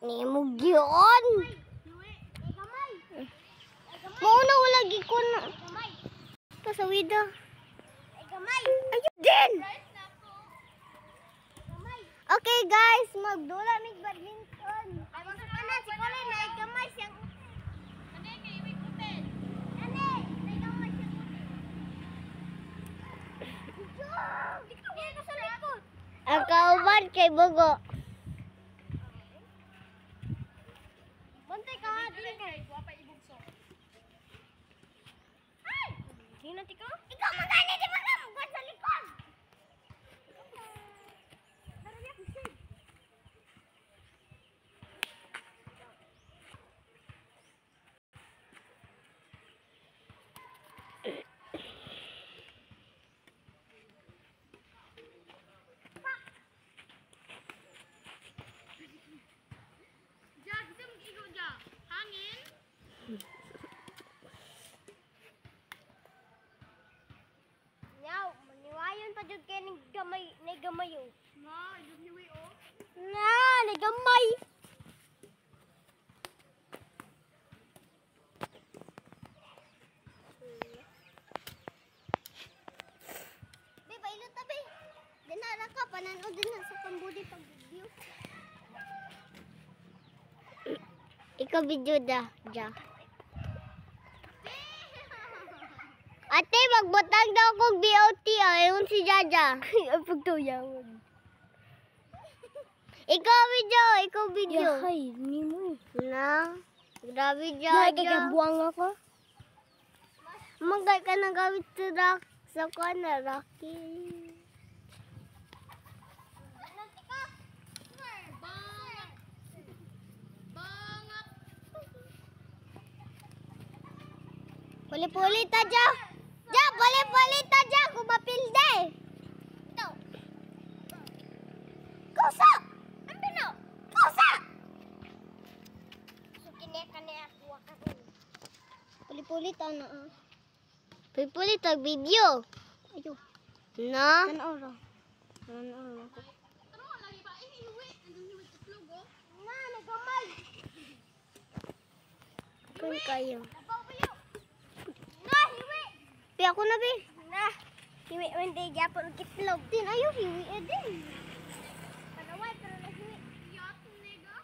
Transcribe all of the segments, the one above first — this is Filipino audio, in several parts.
Ni mo giyon. Mauna ko lagi ko na. Pasawida. Ayun din. Okay guys, magdula mig badminton. Ay mo sa kanan si Colin na gamay siyang. Ane kay iwi putin. Ane, may gamay siyang putin. Dito ko sa likod. Ang kauban kay Bogo. Bantay ka ha, dili kay guwapa ibugso. Ay! Dino tiko? Ikaw magani di ba ka sa likod? Yaw, maniwayon pa jud kay ning gamay, nay gamay oh. Na, jud ni way oh. Na, nay gamay. Be, pailot ta be. Dinara ka pananood din sa Cambodia pag video. Ikaw video ja. Ate, magbutang daw kong BOT. Ayun si Jaja. Pagtuyawon. Ikaw video. Yahay, ni mo. Na, grabe Jaja. Nagkabuang ako. Magay ka na gawit sa kwana, Rocky. Puli-puli ta ja. Ja, puli-puli ta ja kung mapilde. Ito. Kusa. Ang pino. Kusa. So kine ako ka. Puli-puli ta na. Puli-puli ta video. Ayo. Na. Ano ko. Ano lagi ba ihiwi? Andun hiwi sa plugo. Na, nagamay. Kung kayo. Pi ako na be. Na. Hiwi man day gyapon kitlog din. Ayo hiwi din. Panaway pero na hiwi. Yat nega.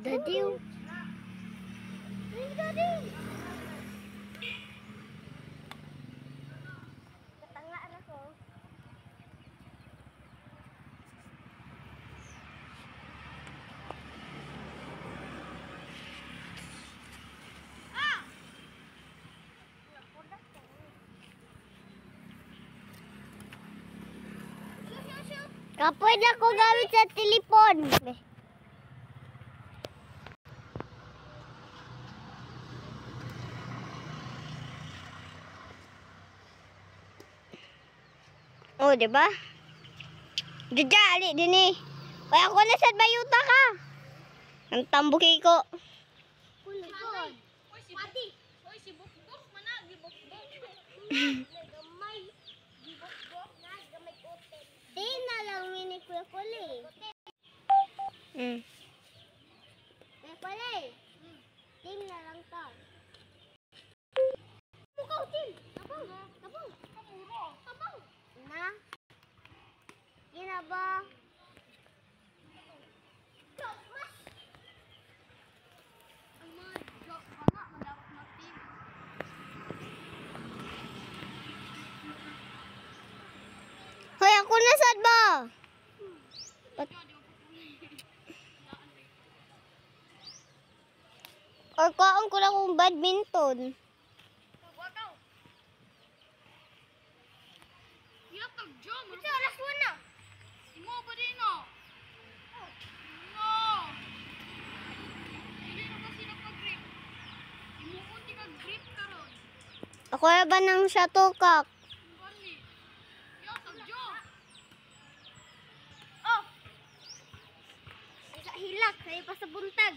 Dadiw. Dadi. Katanga na ko. Kapoy na ko gamit sa telepon. Oh, di ba? Jaja, ali din eh. Kaya ako na sa bayuta ka. Ang tambuki ko. Kulikon. Oy, si Pati. Oy, si Bukbuk. Mana, gibukbuk. Nagamay. Gibukbuk na, gamay kote. Di na lang mini Kuya Kuli. Kuya Kuli. Tim na lang to. Mukaw, Tim. Tabang. Tabang. Na. Gina ba? Hoy, ako na sad ba? Or kaon ko lang kung badminton. Ito, alas 1 na. Imo ba din no? No. Hindi na kasi nagpag-grip. Imo unti kag-grip karon. Ako ba ng shuttlecock? Oh. Hilak, kaya pa sa buntag.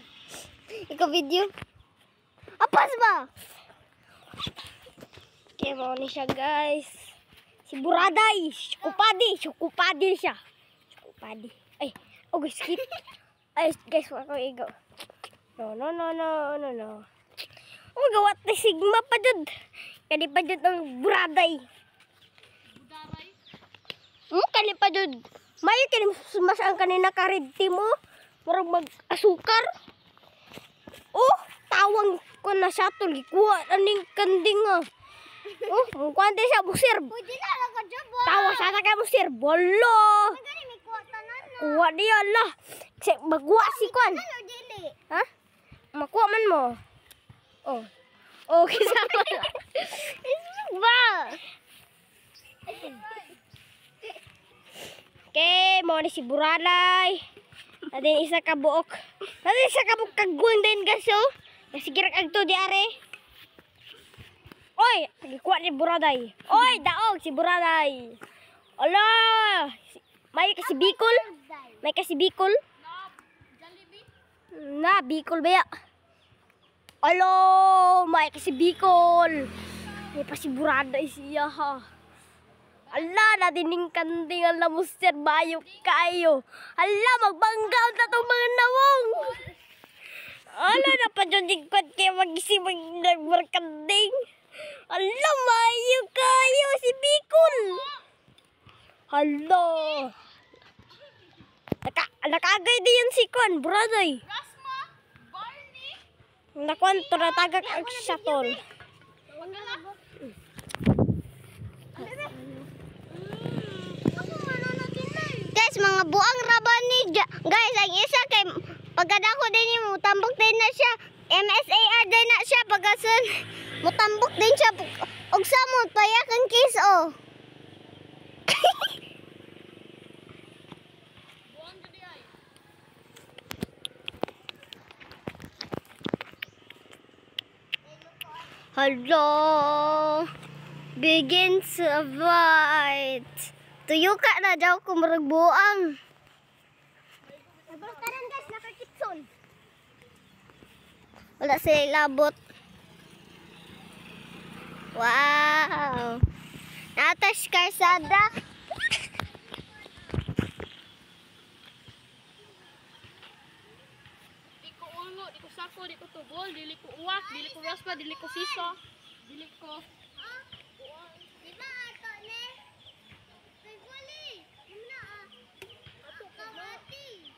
Ikaw video. Lapas ba? Okay, mau ni siya guys. Si Buraday. Sukupadi siya. Sukupadi. Ay, oh guys, skip. Ay, guys, wako igo. No. Oh, gawat ni Sigma pa dyan. Kani pa dyan ang Buraday. Kani pa dyan. Mayo kani sumasaan kanina karidti mo. Parang mag-asukar. Oh, tawang ko na siya tol. Kuha aning kanding ah. Oh, kuwante siya musir. Pwede na lang ka dyan ba? Tawa siya ka musir. Bolo. Nagani may kuha tanan na. Kuha niya lah. Kasi magkuha si Kwan. Ano dili? Ha? Makuha man mo. Oh. Oh, kisama. Ba? Okay, mo ni si Buraday. Adin isa ka buok. Adin isa ka buok kagwang din gaso. Nasigirak agto di are. Oy, gikuha ni Buraday. Oy, daog si Buraday. Ala, may kasi Bicol. May kasi Bicol. Na, Bicol ba ya? Alo, may kasi Bicol. May pa si Buraday siya ha. Ala, nadining kanding ang lamuster bayo kayo. Ala, magbanggaw na itong mga nawong. Ala, napadyodigkot kayo mag-isip nagmarkanding. Ala, mayo kayo si Bicol. Ala. Nakagay din yan si Kwan, Buraday. Rasma, Barney. Nakuan, tagak ang shuttle. Guys, mga buang raban ni guys, ang isa kay pagkadako din yung mutambok din na siya. MSAR din na siya pagkasun mutambok din siya og samot payak ang kiss oh. Hello. Begins a fight. Tuyo ka na daw kung maragbuang. Karan guys, nakakitson. Wala sila labot. Wow. Natas karsada. Di ko ulo, di ko sako, di ko tubol, dili ko uwak, dili ko raspa, dili ko siso, dili ko... Di ba ato ne? Kay Wally. Muna ah. Ato ka ati.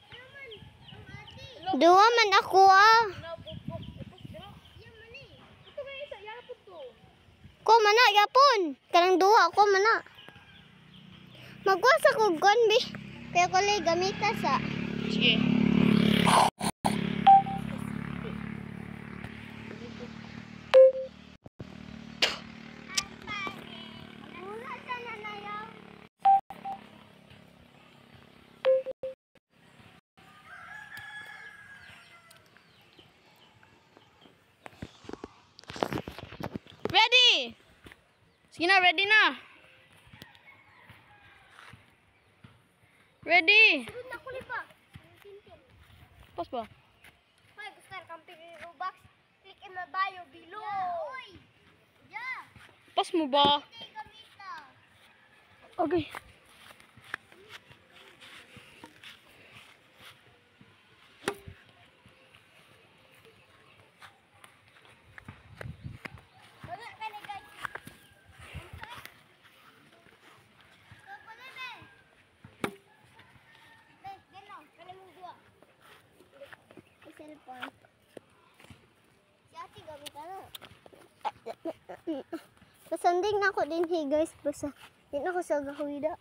Naman, ang ati. Duwa man ako ah. Nabubok, ipos dira. Yan man eh. Ito nga isa, yapon to. Ko mana yapon. Kanang duwa ko mana. Magwasa ko gonbi. Kaya ko lay gamita sa. Sige. Wala siya na nayaw. Ready! Sige na, ready na. Ready! Sunod na kulit pa. Pas ba? Hoy, gusto na kang pili Robux. Click in my bio below. Oy. Yeah. Pas mo ba? Hindi gamita. Okay. Wala ka na guys. Kapa na be. Be, ganaw. Kani mo dua. Cellphone. Si ate gamita na. Pasanding na ako din hey guys. Basta di na ako sa gahawida.